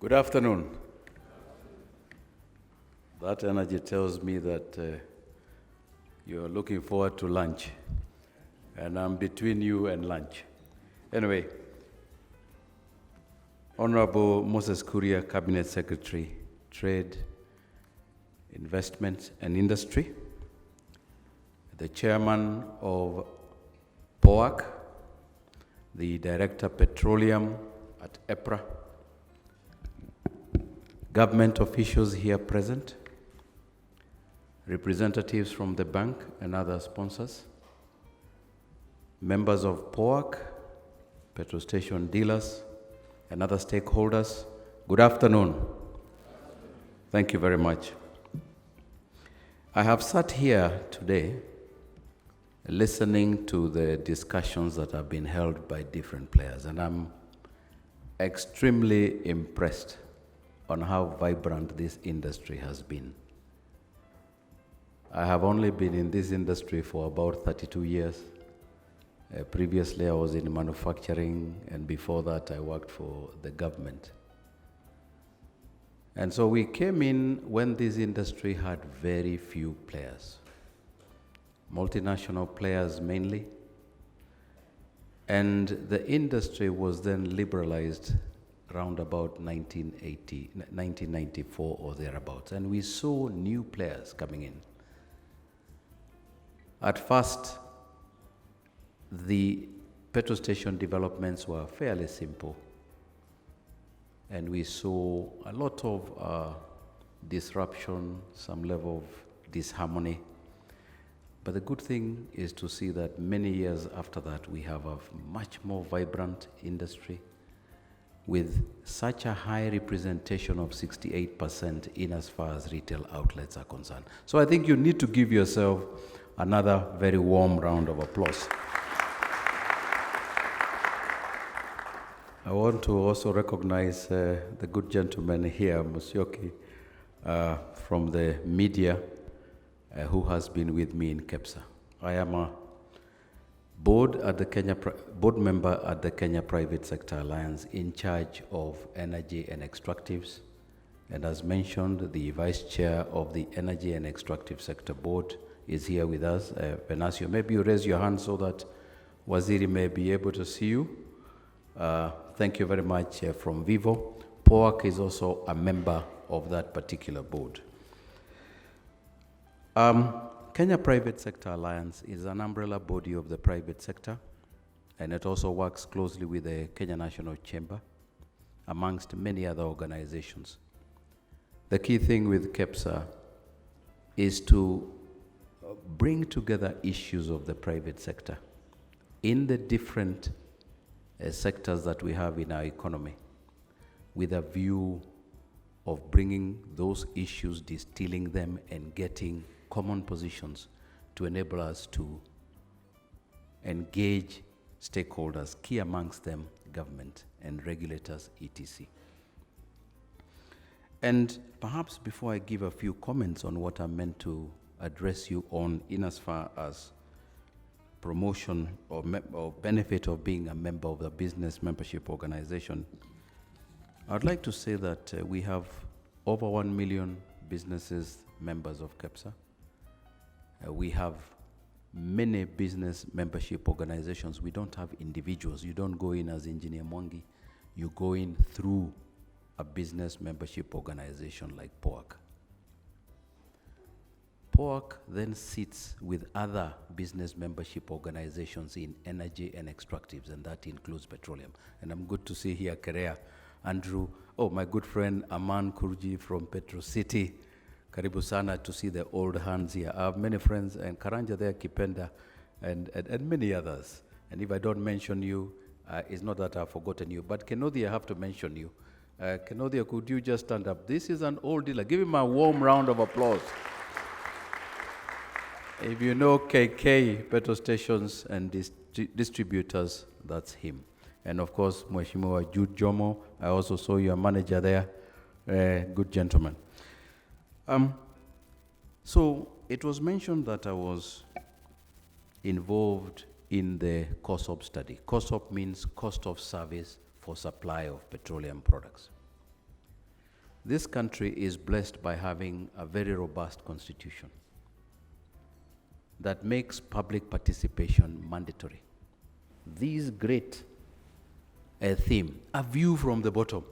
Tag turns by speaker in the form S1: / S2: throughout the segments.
S1: Good afternoon. That energy tells me that you're looking forward to lunch, and I'm between you and lunch. Anyway, Honorable Moses Kuria, Cabinet Secretary, Trade, Investment and Industry, the Chairman of POAC, the Director Petroleum at EPRA, government officials here present, representatives from the bank and other sponsors, members of POAC, petrol station dealers, and other stakeholders. Good afternoon. Thank you very much. I have sat here today listening to the discussions that have been held by different players, and I'm extremely impressed on how vibrant this industry has been. I have only been in this industry for about 32 years. Previously, I was in manufacturing, and before that, I worked for the government. And so we came in when this industry had very few players, multinational players mainly, and the industry was then liberalized around about 1994 or thereabouts, and we saw new players coming in. At first, the petrol station developments were fairly simple, and we saw a lot of disruption, some level of disharmony. But the good thing is to see that many years after that, we have a much more vibrant industry with such a high representation of 68% in as far as retail outlets are concerned. So I think you need to give yourself another very warm round of applause. I want to also recognize the good gentleman here, Musyoki, from the media, who has been with me in KEPSA. I am a board member at the Kenya Private Sector Alliance in charge of energy and extractives. And as mentioned, the vice chair of the Energy and Extractive Sector Board is here with us. Venasio, maybe you raise your hand so that Waziri may be able to see you. Thank you very much from Vivo. POAC is also a member of that particular board. Kenya Private Sector Alliance is an umbrella body of the private sector, and it also works closely with the Kenya National Chamber, amongst many other organizations. The key thing with KEPSA is to bring together issues of the private sector in the different sectors that we have in our economy, with a view of bringing those issues, distilling them, and getting common positions to enable us to engage stakeholders, key amongst them government and regulators, etc. And perhaps before I give a few comments on what I'm meant to address you on in as far as promotion or benefit of being a member of the business membership organization, I'd like to say that we have over 1 million businesses members of KEPSA. We have many business membership organizations. We don't have individuals. You don't go in as Engineer Mwangi. You go in through a business membership organization like POAC. POAC then sits with other business membership organizations in energy and extractives, and that includes petroleum. And I'm good to see here Kerea, Andrew, my good friend Aman Kurji from Petro City. Karibu sana to see the old hands here. I have many friends, and Karanja there, Kipenda, and many others. And if I don't mention you, it's not that I've forgotten you, but Kenodia, I have to mention you. Kenodia, could you just stand up? This is an old dealer. Give him a warm round of applause. If you know KK, petrol stations and distributors, that's him. And of course, Mheshimiwa Jude Jomo, I also saw your manager there, good gentleman. So it was mentioned that I was involved in the COSOP study. COSOP means cost of service for supply of petroleum products. This country is blessed by having a very robust constitution that makes public participation mandatory. This great theme, a view from the bottom.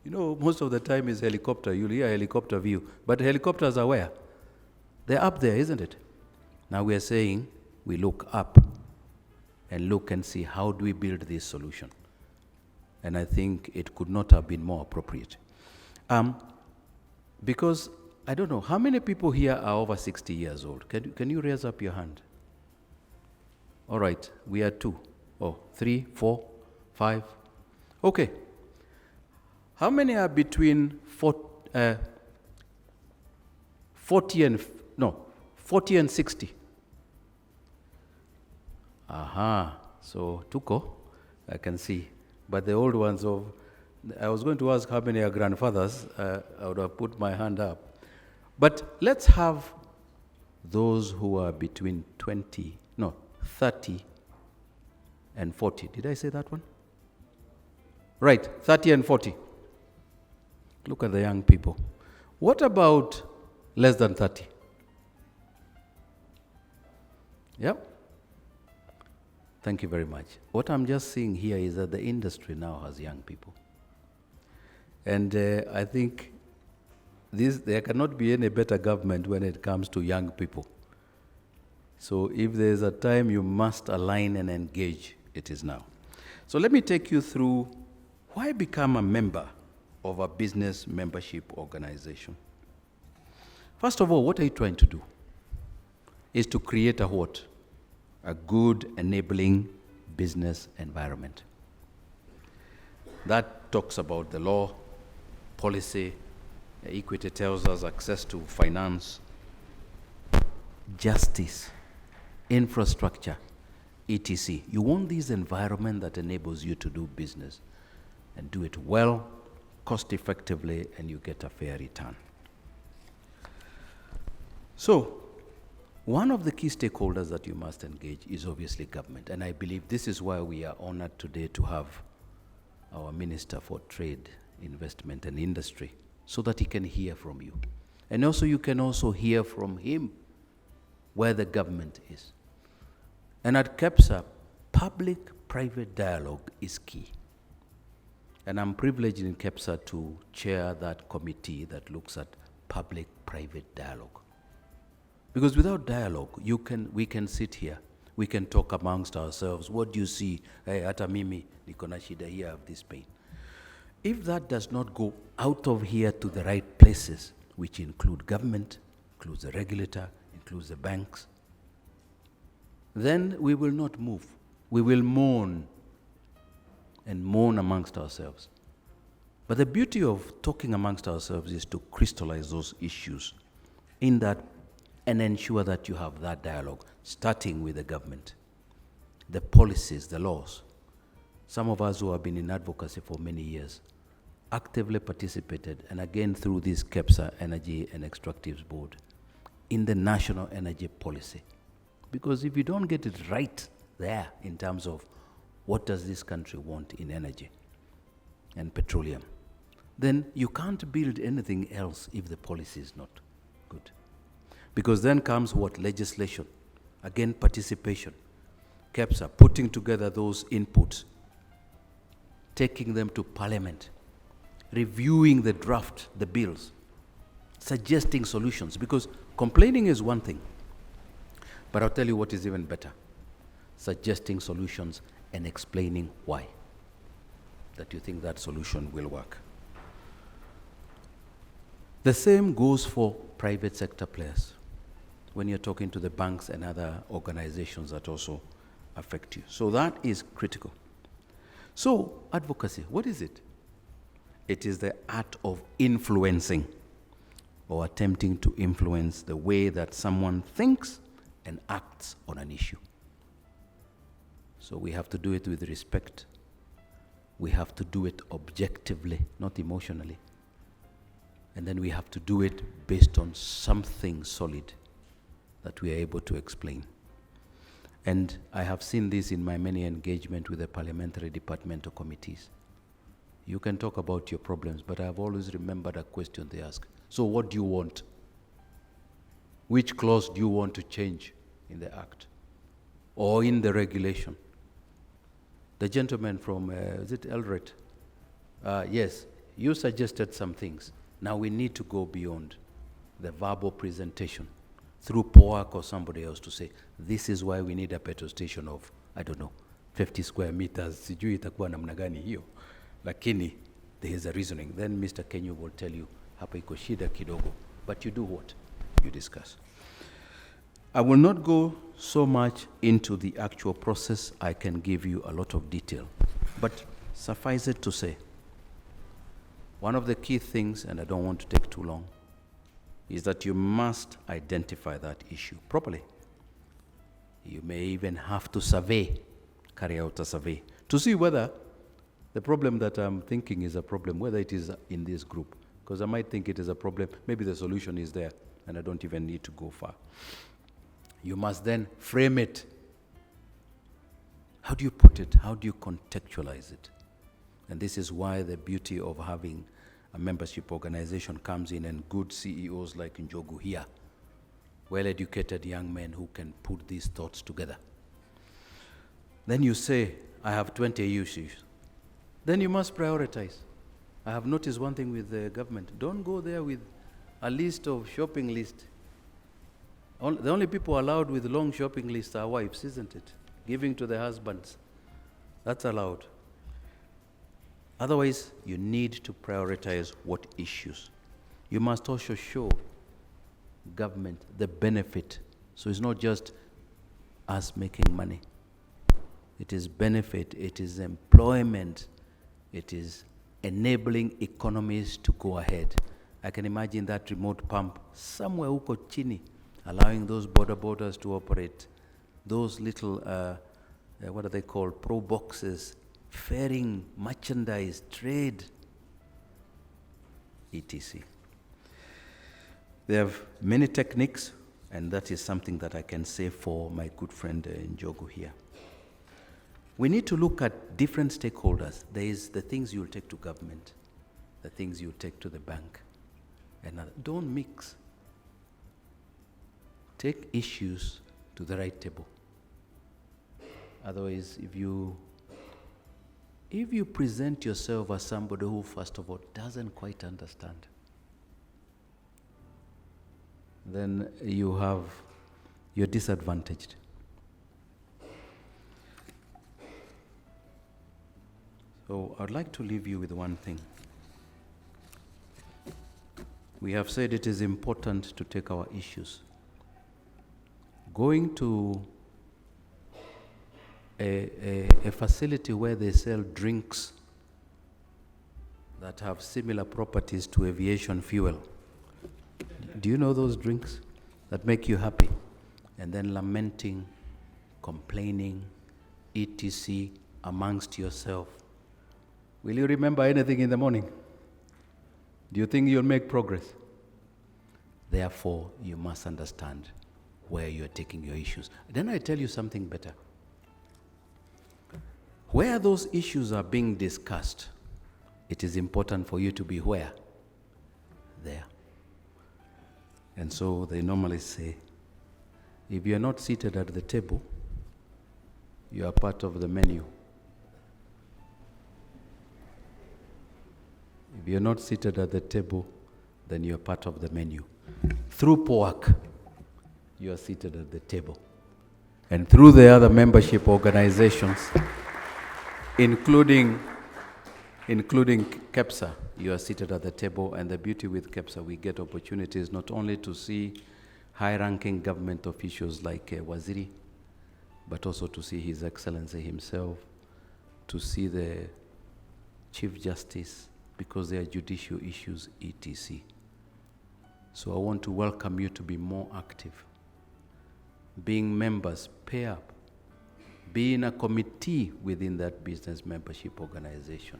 S1: You know, most of the time is helicopter. You'll hear helicopter view. But helicopters are where? They're up there, isn't it? Now we are saying we look up and look and see how do we build this solution. And I think it could not have been more appropriate. Because, I don't know, how many people here are over 60 years old? Can you raise up your hand? All right, we are 2. Oh, 3, 4, 5. Okay. How many are between 40 and 60? Aha, so Tuko, I can see. But the old ones I was going to ask how many are grandfathers. I would have put my hand up. But let's have those who are between 30 and 40. Did I say that one? Right, 30 and 40. Look at the young people. What about less than 30? Yep. Thank you very much. What I'm just seeing here is that the industry now has young people. And I think there cannot be any better government when it comes to young people. So if there's a time you must align and engage, it is now. So let me take you through why become a member of a business membership organization. First of all, what are you trying to do? Is to create a what? A good enabling business environment. That talks about the law, policy, equity tells us access to finance, justice, infrastructure, etc. You want this environment that enables you to do business and do it well, cost effectively, and you get a fair return. So, one of the key stakeholders that you must engage is obviously government, and I believe this is why we are honored today to have our Minister for Trade, Investment and Industry, so that he can hear from you. And also you can also hear from him where the government is. And at KEPSA, public-private dialogue is key. And I'm privileged in KEPSA to chair that committee that looks at public-private dialogue. Because without dialogue, we can sit here, we can talk amongst ourselves. What do you see? Hey, hata mimi niko na shida here, I have this pain. If that does not go out of here to the right places, which include government, includes the regulator, includes the banks, then we will not move. We will moan and moan amongst ourselves. But the beauty of talking amongst ourselves is to crystallize those issues in that and ensure that you have that dialogue, starting with the government, the policies, the laws. Some of us who have been in advocacy for many years actively participated, and again through this KEPSA Energy and Extractives Board, in the national energy policy. Because if you don't get it right there in terms of what does this country want in energy and petroleum, then you can't build anything else if the policy is not good. Because then comes what? Legislation. Again, participation. KEPSA, putting together those inputs, taking them to Parliament, reviewing the draft, the bills, suggesting solutions. Because complaining is one thing, but I'll tell you what is even better. Suggesting solutions and explaining why that you think that solution will work. The same goes for private sector players when you're talking to the banks and other organizations that also affect you. So that is critical. So advocacy, what is it? It is the art of influencing or attempting to influence the way that someone thinks and acts on an issue. So we have to do it with respect. We have to do it objectively, not emotionally. And then we have to do it based on something solid that we are able to explain. And I have seen this in my many engagement with the parliamentary departmental committees. You can talk about your problems, but I've always remembered a question they ask. So what do you want? Which clause do you want to change in the Act or in the regulation? The gentleman from, is it Eldoret? Yes, you suggested some things. Now we need to go beyond the verbal presentation through POAC or somebody else to say, this is why we need a petrol station of, I don't know, 50 square meters. Sijui itakuwa namna gani hiyo. Lakini, there is a reasoning. Then Mr. Kenyu will tell you, hapa iko shida kidogo. But you do what? You discuss. I will not go so much into the actual process. I can give you a lot of detail. But suffice it to say, one of the key things, and I don't want to take too long, is that you must identify that issue properly. You may even have to carry out a survey, to see whether the problem that I'm thinking is a problem, whether it is in this group. Because I might think it is a problem, maybe the solution is there, and I don't even need to go far. You must then frame it. How do you put it? How do you contextualize it? And this is why the beauty of having a membership organization comes in, and good CEOs like Njogu here, well-educated young men who can put these thoughts together. Then you say, I have 20 issues. Then you must prioritize. I have noticed one thing with the government. Don't go there with a list of shopping list. The only people allowed with long shopping lists are wives, isn't it? Giving to the husbands. That's allowed. Otherwise, you need to prioritize what issues. You must also show government the benefit. So it's not just us making money. It is benefit, it is employment, it is enabling economies to go ahead. I can imagine that remote pump somewhere huko chini, allowing those borders to operate, those little, what are they called, pro boxes, ferrying merchandise, trade, etc. They have many techniques, and that is something that I can say for my good friend Njogu here. We need to look at different stakeholders. There is the things you'll take to government, the things you'll take to the bank, and don't mix. Take issues to the right table. Otherwise, if you present yourself as somebody who, first of all, doesn't quite understand, then you're disadvantaged. So I'd like to leave you with one thing. We have said it is important to take our issues. Going to a facility where they sell drinks that have similar properties to aviation fuel. Do you know those drinks that make you happy? And then lamenting, complaining, etc. amongst yourself. Will you remember anything in the morning? Do you think you'll make progress? Therefore, you must understand where you're taking your issues. Then I tell you something better. Where those issues are being discussed, it is important for you to be where? There. And so they normally say, if you're not seated at the table, you are part of the menu. If you're not seated at the table, then you're part of the menu. Through POAC, you are seated at the table. And through the other membership organizations, including KEPSA, you are seated at the table. And the beauty with KEPSA, we get opportunities not only to see high-ranking government officials like Waziri, but also to see His Excellency himself, to see the Chief Justice, because they are judicial issues, etc. So I want to welcome you to be more active. Being members, pay up. Be in a committee within that business membership organization.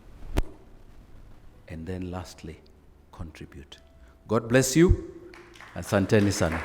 S1: And then lastly, contribute. God bless you. Asanteni sana.